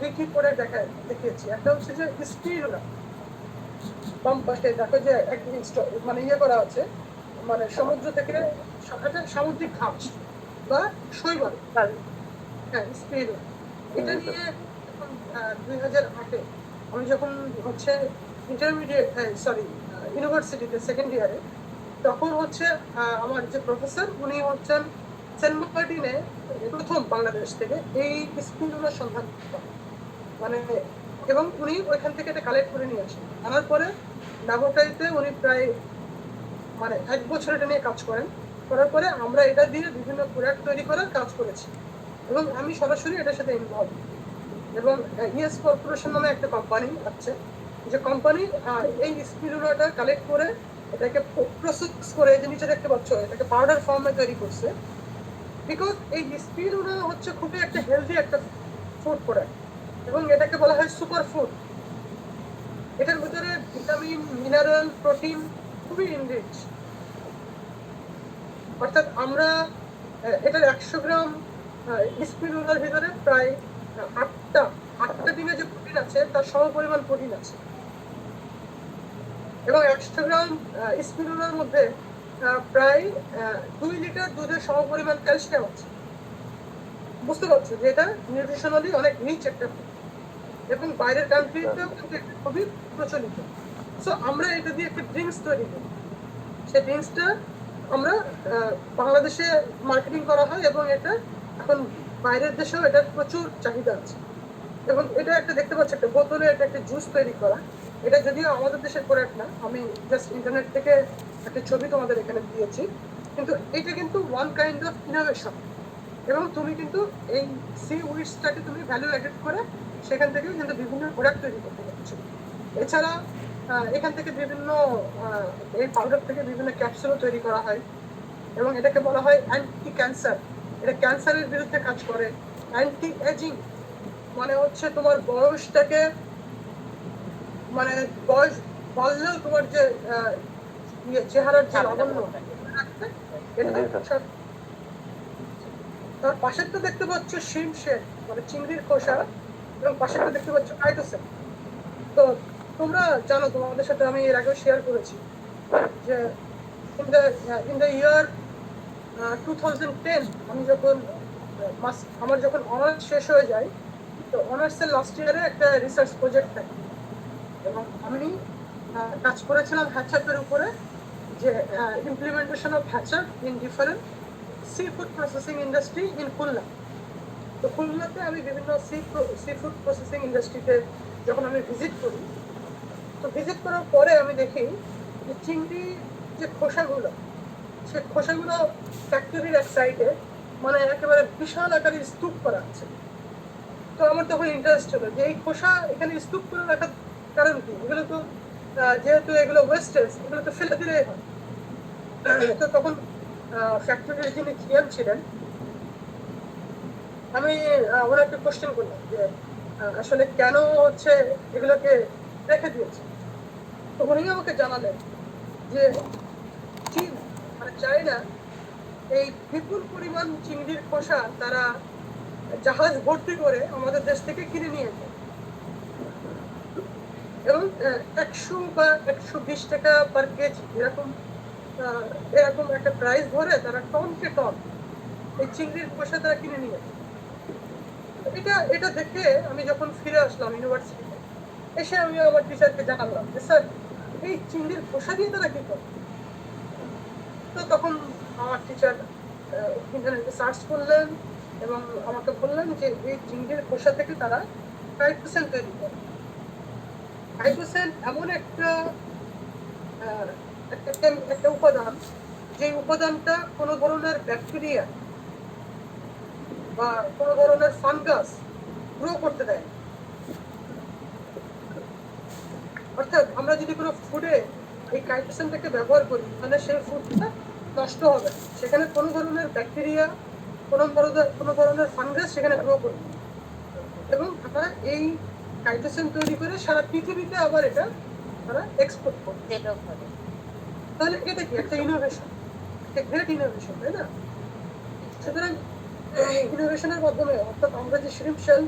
দুইটি প্রোডাক্ট দেখিয়েছি। একটা হচ্ছে যে স্পিরুলা, বাম পাশে দেখো যে মানে করা আছে, মানে সমুদ্র থেকে একটা সামুদ্রিক ঘাস বা শৈবাল। হ্যাঁ, স্পিরুলা। এটা নিয়ে 2008-এ আমি যখন হচ্ছে ইউনিভার্সিটিতে সেকেন্ড ইয়ারে, তখন হচ্ছে আমার যে প্রফেসর উনি হচ্ছেন সেন্ট মার্টিনে প্রথম বাংলাদেশ থেকে এই স্পিরুলার সন্ধান মানে, এবং উনি ওইখান থেকে এটা কালেক্ট করে নিয়ে আসেন। আনার পরে ল্যাবরেটরিতে উনি প্রায় মানে 1 বছর এটা নিয়ে কাজ করার পরে আমরা এটা দিয়ে বিভিন্ন প্রোডাক্ট তৈরি করার কাজ করেছি এবং আমি সরাসরি এটার সাথে ইনভলভ। এবং ইএস কর্পোরেশন নামে একটা কোম্পানি আছে, যে কোম্পানি এই স্পিরুলাটা কালেক্ট করে এটাকে প্রসেস করে, যে নিচে দেখতে পাচ্ছ এটাকে পাউডার ফর্মে তৈরি করছে। বিকজ এই স্পিরুলা হচ্ছে খুবই একটা হেলদি একটা ফুড প্রোডাক্ট এবং এটাকে বলা হয় সুপার ফুড। এটার ভিতরে ভিটামিন, মিনারেল, প্রোটিন খুবই ইনরিচ। অর্থাৎ আমরা এটার 100 গ্রাম স্পিরুলার ভিতরে প্রায় 8টা 8টা ডিমে যে প্রোটিন আছে তার সমপরিমাণ প্রোটিন আছে, এবং 100 গ্রাম স্পিরুলার মধ্যে প্রায় 2 লিটার দুধের সমপরিমাণ ক্যালসিয়াম আছে। বুঝতে পারছো যে এটা নিউট্রিশনালি অনেক রিচ একটা food, এবং বাইরের কান্ট্রিতেও কিন্তু এটা খুবই প্রচলিত। সো আমরা এটা দিয়ে একটা ড্রিঙ্কস তৈরি করি, সেই ড্রিঙ্কসটা আমরা বাংলাদেশে মার্কেটিং করা হয়, এবং এটা এখন বাইরের দেশেও এটার প্রচুর চাহিদা আছে। এবং এটা একটা দেখতে পাচ্ছি একটা বোতলে এটা একটা জুস তৈরি করা, এটা যদিও আমাদের দেশের প্রোডাক্ট না, আমি জাস্ট ইন্টারনেট থেকে একটা ছবি তোমাদের এখানে দিয়েছি, কিন্তু এটা কিন্তু ওয়ান কাইন্ড অফ ইনোভেশন, এবং তুমি কিন্তু এই সি উইডসটাকে তুমি ভ্যালু অ্যাডেড করে সেখান থেকেও কিন্তু বিভিন্ন প্রোডাক্ট তৈরি করতে পারছো। এছাড়া এখান থেকে বিভিন্ন এই পাউডার থেকে বিভিন্ন ক্যাপসুলও তৈরি করা হয়, এবং এটাকে বলা হয় অ্যান্টি ক্যান্সার, এটা ক্যান্সারের বিরুদ্ধে কাজ করে। অ্যান্টি এজিং মানে হচ্ছে তোমার বয়সটাকে, মানে বয়স বললেও তোমার যে চেহারার যে লাবণ্য রাখতে, এটা তার পাশেরটা দেখতে পাচ্ছ শিম শেড মানে চিংড়ির খোসা, এবং পাশেরটা দেখতে পাচ্ছ কাইটোসিন। তো তোমরা জানো, তোমাদের সাথে আমি এর আগেও শেয়ার করেছি যে ইন দ্য ইয়ার 2010 আমি যখন আমার যখন অনার্স শেষ হয়ে যায়, তো অনার্সের লাস্ট ইয়ারে একটা রিসার্চ প্রজেক্ট থাকে, এবং আমি কাজ করেছিলাম হ্যাচাপের উপরে, যে implementation of HACCP in different sea food processing industry in Khulna. তো খুলনাতে আমি বিভিন্ন সি ফুড প্রসেসিং ইন্ডাস্ট্রিতে যখন আমি ভিজিট করি, তো ভিজিট করার পরে আমি দেখি যে চিংড়ি যে খোসাগুলো, সে খোসাগুলো ফ্যাক্টরির এক সাইডে মানে একেবারে বিশাল আকারের স্তূপ করা আছে। তো আমার তখন ইন্টারেস্ট হলো যে এই খোসা এখানে স্তূপ করে রাখার কারণ কি, এগুলো তো যেহেতু এগুলো ওয়েস্টেজ, এগুলো তো ফেলে দিলেই হয়। তো তখন ফ্যাক্টরির যিনি জিএম ছিলেন, আমি ওনাকে কোশ্চেন করলাম যে আসলে কেন হচ্ছে এগুলোকে রেখে দিয়েছে। তো উনি আমাকে জানালেন যে চীন মানে চায়না এই বিপুল পরিমাণ চিংড়ির খোসা তারা জাহাজ ভর্তি করে আমাদের দেশ থেকে কিনে নিয়ে যায়, এবং 100 বা 120 টাকা পার কেজি এরকম এরকম একটা প্রাইস ধরে তারা টনকে টন এই চিংড়ির খোসা তারা কিনে নিয়ে যায়। এটা এটা দেখে আমি যখন ফিরে আসলাম ইউনিভার্সিটিতে, এসে আমি আমার টিচারকে জানালাম যে স্যার এই চিংড়ির খোসা দিয়ে তারা কি করে। তো তখন আমার টিচার ইন্টারনেটে সার্চ করলেন এবং আমাকে বললেন যে এই চিংড়ির খোসা থেকে তারা কাইটোসিন তৈরি করে। কাইটোসিন এমন একটা একটা উপাদান, যে উপাদানটা কোনো ধরনের ব্যাকটেরিয়া বা কোনো ধরনের ফাঙ্গাস গ্রো করতে দেয়। অর্থাৎ আমরা যদি কোনো ফুডে এই কাইটোসিনটাকে ব্যবহার করি, তাহলে সেই ফুডটা নষ্ট হবে, সেখানে কোনো ধরনের ব্যাকটেরিয়া কোনো ধরনের ফাঙ্গাস সেখানে গ্রো করবে, এবং তারা এই কাইটোসিন তৈরি করে সারা পৃথিবীতে আবার এটা তারা এক্সপোর্ট করবে। তাহলে এটা কি একটা ইনোভেশন, একটা গ্রেট ইনোভেশন, তাই না? সুতরাং ইনোভেশনের মাধ্যমে অর্থাৎ আমরা যে শ্রিম্প শেল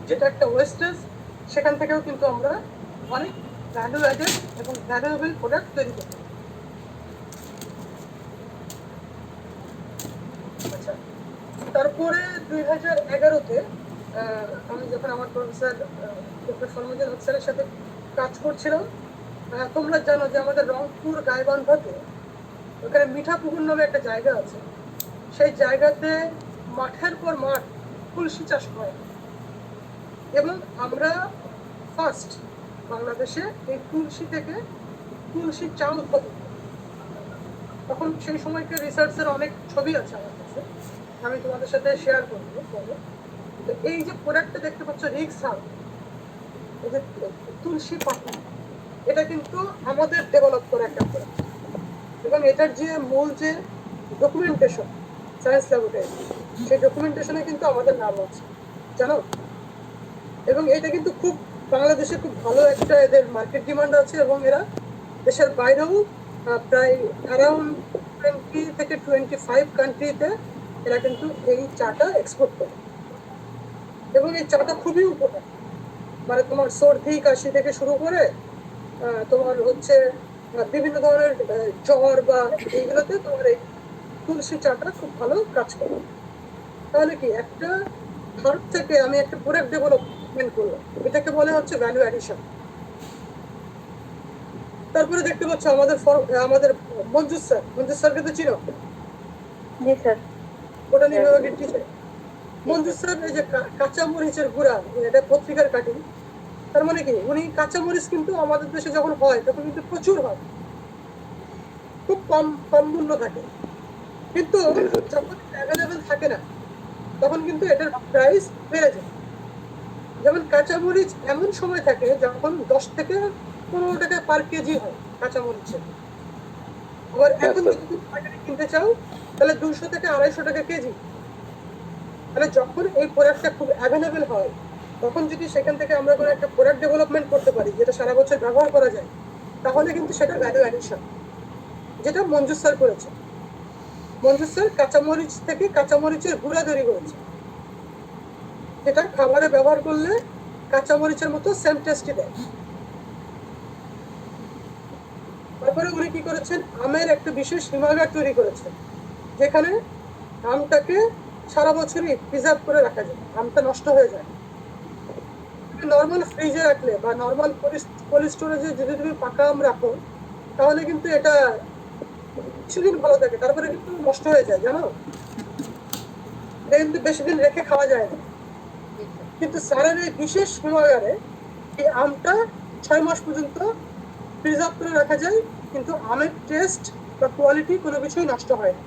যেটা একটা ওয়েস্টেজ, সেখান থেকেও কিন্তু আমরা অনেক ভ্যালু অ্যাডেড এবং ভ্যালুয়েবল প্রোডাক্ট তৈরি করতে পারি। আচ্ছা, তারপরে 2011-তে আমি যখন আমার প্রফেসর ডক্টর সরমুদ্দিন হক স্যারের সাথে কাজ করছিলাম, তোমরা জানো যে আমাদের রংপুর গাইবান্ধাতে ওখানে মিঠাপুকুর নামে একটা জায়গা আছে, সেই জায়গাতে মাঠের পর মাঠ তুলসী চাষ হয়, এবং আমরা ফার্স্ট বাংলাদেশে এই তুলসী থেকে তুলসী চা উৎপাদন করি। তখন সেই সময়কার রিসার্চের অনেক ছবি আছে আমার কাছে, আমি তোমাদের সাথে শেয়ার করবো পরে। তো এই যে প্রোডাক্টটা দেখতে পাচ্ছ রিক্স হার্ব, এই যে তুলসী পাতা, এটা কিন্তু আমাদের ডেভেলপ করা একটা প্রোডাক্ট, এবং এটার যে মূল যে ডকুমেন্টেশন সায়েন্স ল্যাবরেটরি, সেই ডকুমেন্টেশনে কিন্তু আমাদের নাম আছে, জানো? এবং এটা কিন্তু খুব বাংলাদেশে খুব ভালো একটা এদের মার্কেট ডিমান্ড আছে, এবং এরা দেশের বাইরেও প্রায় অ্যারাউন্ড 20 থেকে 25 কান্ট্রিতে এরা কিন্তু এই চাটা এক্সপোর্ট করে। এবং এই চাটা খুবই উপকার, মানে তোমার সর্দি কাশি থেকে শুরু করে তোমার হচ্ছে বিভিন্ন ধরনের জ্বর বা এইগুলোতে তোমার এই তুলসী চাটা খুব ভালো কাজ করে। তাহলে কি একটা হার্ব থেকে আমি একটা প্রোডাক্ট ডেভেলপমেন্ট করলাম, এটাকে বলে হচ্ছে ভ্যালু অ্যাডিশন। তারপরে দেখতে পাচ্ছ আমাদের মঞ্জুস স্যারকে তো চিনো, জি স্যার। বোটানি বিভাগের টিচার। মঞ্জুস স্যার এই যে কাঁচা মরিচের গুঁড়া, এটা পত্রিকার কাটিং। তার মানে কি উনি কাঁচা মরিচ কিন্তু আমাদের দেশে যখন হয় তখন কিন্তু প্রচুর হয়, খুব কম কম মূল্য থাকে, কিন্তু যখন অ্যাভেলেবেল থাকে না তখন কিন্তু এটার প্রাইস বেড়ে যায়। যেমন কাঁচামরিচ এমন সময় থাকে যখন 10 থেকে 15 টাকা পার কেজি হয় কাঁচামরিচের। আবার এখন যদি তুমি বাজারে কিনতে চাও তাহলে 200 থেকে 250 টাকা কেজি। তাহলে যখন এই প্রোডাক্টটা খুব অ্যাভেলেবেল হয় তখন যদি সেখান থেকে আমরা কোনো একটা প্রোডাক্ট ডেভেলপমেন্ট করতে পারি যেটা সারা বছর ব্যবহার করা যায়, তাহলে কিন্তু সেটা ভ্যালু অ্যাডিশন, যেটা মঞ্জুস স্যার করেছে। মঞ্জুস স্যার কাঁচামরিচ থেকে কাঁচামরিচের গুঁড়া তৈরি করেছে, যেটা খাবারে ব্যবহার করলে কাঁচামরিচের মতো সেম টেস্টি দেয়। তারপরে উনি কি করেছেন, আমের একটা বিশেষ হিমাগার তৈরি করেছেন, যেখানে আমটাকে সারা বছরই প্রিজার্ভ করে রাখা যায়, আমটা নষ্ট হয়ে যায়। নর্মাল ফ্রিজে রাখলে বা নর্মাল কোল্ড স্টোরেজে যদি তুমি পাকা আম রাখো তাহলে কিন্তু এটা কিছুদিন ভালো থাকে, তারপরে কিন্তু নষ্ট হয়ে যায়, জানো। এটা কিন্তু বেশি দিন রেখে খাওয়া যায় না। কিন্তু স্যারের এই বিশেষ হিমাগারে এই আমটা 6 মাস পর্যন্ত প্রিজার্ভ করে রাখা যায়, কিন্তু আমের টেস্ট বা কোয়ালিটি কোনো কিছুই নষ্ট হয় না।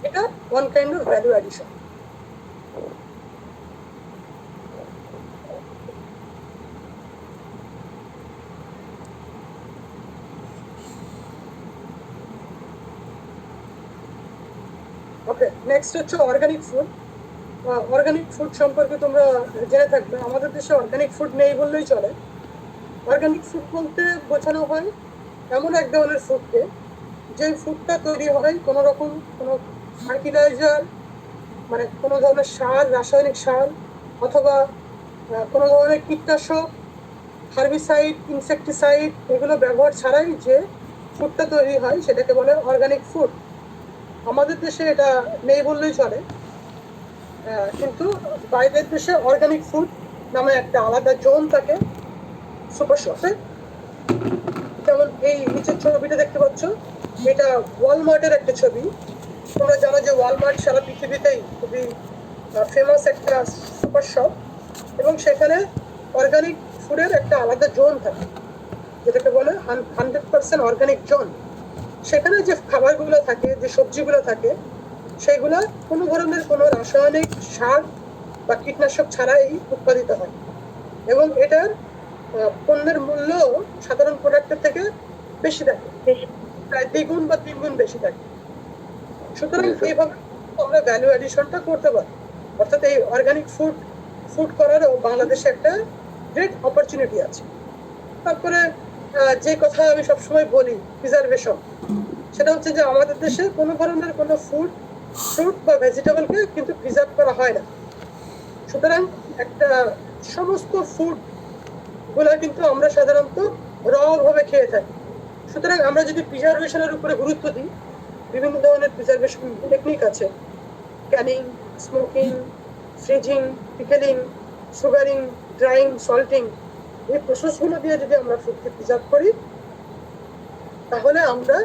এটা one kind of value addition. Okay, next হচ্ছে অর্গানিক ফুড। অর্গানিক ফুড সম্পর্কে তোমরা জেনে থাকবে, আমাদের দেশে অর্গানিক ফুড নেই বললেই চলে। অর্গানিক ফুড বলতে বোঝানো হয় এমন এক ধরনের ফুডকে যে ফুডটা তৈরি হয় কোনো রকম কোনো ফার্টিলাইজার, মানে কোনো ধরনের সার, রাসায়নিক সার অথবা কোনো ধরনের কীটনাশক, হার্বিসাইড, ইনসেকটিসাইড এগুলো ব্যবহার ছাড়াই যে ফুডটা তৈরি হয় সেটাকে বলে অর্গানিক ফুড। আমাদের দেশে এটা নেই বললেই চলে, কিন্তু বাইরের দেশে অর্গানিক ফুড নামে একটা আলাদা জোন থাকে সুপার শপে। যেমন এই নিচের ছবিটা দেখতে পাচ্ছ, এটা ওয়ালমার্টের একটা ছবি। তোমরা জানো যে ওয়ালমার্ট সারা পৃথিবীতেই খুবই ফেমাস একটা সুপার শপ, এবং সেখানে অর্গানিক ফুডের একটা আলাদা জোন থাকে যেটাকে বলে 100% অর্গানিক জোন। সেখানে যে খাবারগুলো থাকে, যে সবজিগুলো থাকে, সেগুলো কোনো ধরনের কোনো রাসায়নিক সার বা কীটনাশক ছাড়াই উৎপাদিত হয়, এবং এটার পণ্যের মূল্য সাধারণ প্রোডাক্টের থেকে বেশি থাকে, প্রায় 2 গুণ বা 3 গুণ বেশি থাকে। সুতরাং এইভাবে আমরা ভ্যালু অ্যাডিশনটা করতে পারি, অর্থাৎ এই অর্গানিক ফুড করারও বাংলাদেশে একটা গ্রেট অপরচুনিটি আছে। তারপরে যে কথা আমি সবসময় বলি, প্রিজার্ভেশন, সেটা হচ্ছে যে আমাদের দেশে কোনো ধরনের কোনো ফ্রুট বা ভেজিটেবলকে কিন্তু প্রিজার্ভ করা হয় না। সুতরাং একটা সমস্ত ফুড গুলা কিন্তু আমরা সাধারণত র ভাবে খেয়ে থাকি। সুতরাং আমরা যদি প্রিজার্ভেশনের উপরে গুরুত্ব দিই, বিভিন্ন ধরনের প্রিজার্ভেশন টেকনিক আছে, canning, smoking, freezing, pickling, sugaring, drying, salting, এই প্রসেসগুলো দিয়ে যদি আমরা ফুডকে প্রিজার্ভ করি তাহলে আমরা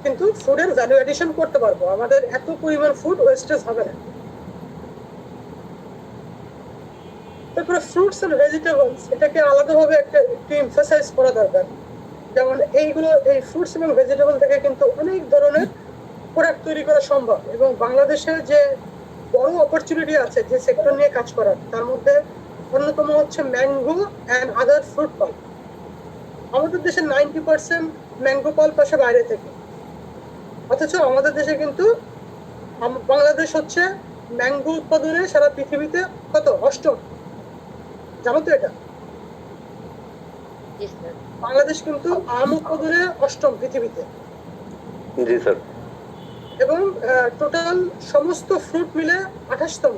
কিন্তু ফুডের ভ্যালু অ্যাডিশন করতে পারবো, আমাদের এত পরিমাণ ফুড ওয়েস্টেজ হবে না। তারপরে ফ্রুটস এন্ড ভেজিটেবলস, এটাকে আলাদাভাবে একটু এমফাসাইজ করা দরকার। যেমন এই ফ্রুটস এবং ভেজিটেবল থেকে কিন্তু অনেক ধরনের প্রোডাক্ট তৈরি করা সম্ভব, এবং বাংলাদেশে যে বড় অপরচুনিটি আছে যে সেক্টর নিয়ে কাজ করার, তার মধ্যে অন্যতম হচ্ছে mango and other fruit pulp. আমাদের দেশে 90% ম্যাঙ্গো পাল্প আসে বাইরে থেকে, অথচ আমাদের দেশে কিন্তু বাংলাদেশ হচ্ছে ম্যাঙ্গো উৎপাদনে সারা পৃথিবীতে কত, 8ম। জানো তো এটা? বাংলাদেশ কিন্তু আম উৎপাদনে 8ম পৃথিবীতে। জি স্যার। এবং টোটাল সমস্ত ফ্রুট মিলে 28তম।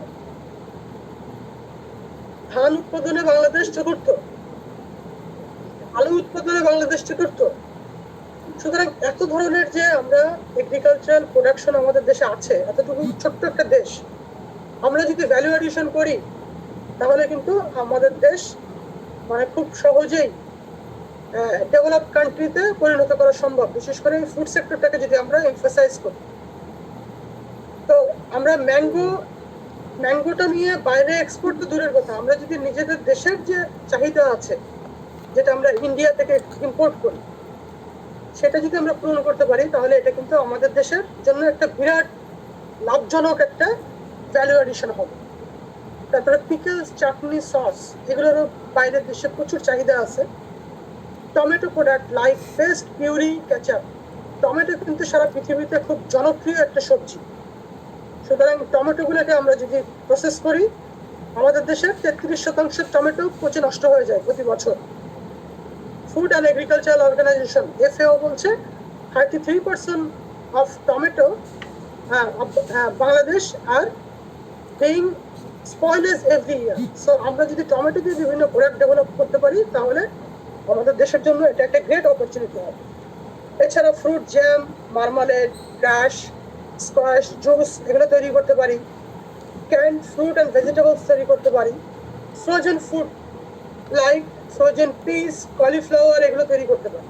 ধান উৎপাদনে বাংলাদেশ চতুর্থ, আলু উৎপাদনে বাংলাদেশ চতুর্থ। সুতরাং এত ধরনের যে আমরা এগ্রিকালচারাল প্রোডাকশন আমাদের দেশে আছে, এতটুকু ছোট্ট একটা দেশ, আমরা যদি ভ্যালু অ্যাডিশন করি তাহলে কিন্তু আমাদের দেশ মানে খুব সহজেই ডেভেলপ কান্ট্রিতে পরিণত করা সম্ভব, বিশেষ করে ফুড সেক্টরটাকে যদি আমরা এমফাসাইজ করি। তো আমরা ম্যাঙ্গোটা নিয়ে বাইরে এক্সপোর্ট তো দূরের কথা, আমরা যদি নিজেদের দেশের যে চাহিদা আছে, যেটা আমরা ইন্ডিয়া থেকে ইম্পোর্ট করি, সেটা যদি আমরা পূরণ করতে পারি তাহলে এটা কিন্তু আমাদের দেশের জন্য একটা বিরাট লাভজনক একটা ভ্যালু অ্যাডিশন হবে। তারপরে পিকলস, চাটনি, সস এগুলোরও বাইরের দেশে প্রচুর চাহিদা আছে। Tomato product like paste, puree, ketchup, tomato কিন্তু সারা পৃথিবীতে খুব জনপ্রিয় একটা সবজি। সুতরাং টমেটোগুলোকে আমরা যদি প্রসেস করি, আমাদের দেশের 33% টমেটো পচে নষ্ট হয়ে যায় প্রতি বছর। Food and agricultural organization FAO বলছে 33% অফ টমেটো বাংলাদেশ আর being spoilers every year. So আমরা যদি টমেটো দিয়ে বিভিন্ন প্রোডাক্ট ডেভেলপ করতে পারি তাহলে আমাদের দেশের জন্য এটা একটা গ্রেট অপরচুনিটি হবে। এছাড়া fruit jam, marmalade, crush, squash, juice এগুলো তৈরি করতে পারি। ক্যান্ড ফ্রুট অ্যান্ড ভেজিটেবলস তৈরি করতে পারি। Frozen food like frozen piece, cauliflower এগুলো তৈরি করতে পারি।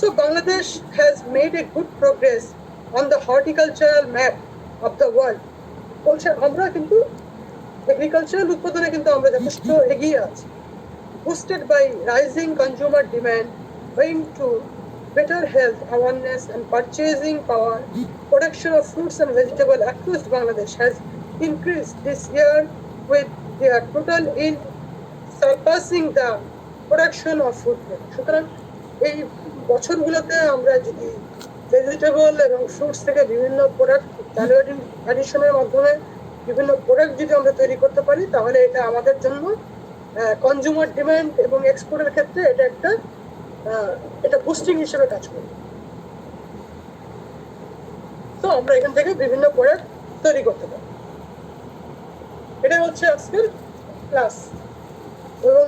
So Bangladesh has made a good progress on the horticultural map of the world. বলছে আমরা কিন্তু এগ্রিকালচারাল উৎপাদনে কিন্তু আমরা যথেষ্ট এগিয়ে আছি। Boosted by rising consumer demand, owing to better health awareness and purchasing power, production of fruits and vegetables across Bangladesh has increased this year, with their total yield surpassing the production of food grain. সুতরাং এই বছরগুলোতে আমরা যদি vegetable এবং fruits থেকে বিভিন্ন product value অ্যাডিশনের মাধ্যমে বিভিন্ন প্রোডাক্ট যদি আমরা তৈরি করতে পারি তাহলে এটা আমাদের জন্য কনজিউমার ডিমান্ড এবং এক্সপোর্টের ক্ষেত্রে এটা বুস্টিং হিসেবে কাজ করে। তো আমরা এখান থেকে বিভিন্ন প্রোডাক্ট তৈরি করতে পারি। এটা হচ্ছে আজকের ক্লাস, এবং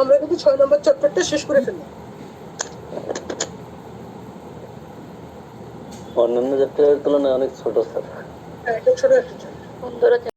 আমরা কিন্তু 6 নম্বর চ্যাপ্টারটা শেষ করে ফেললাম। অন্যান্য চ্যাপ্টারের তুলনায় অনেক ছোট স্যার। হ্যাঁ, এটা ছোট একটা চ্যাপ্টার।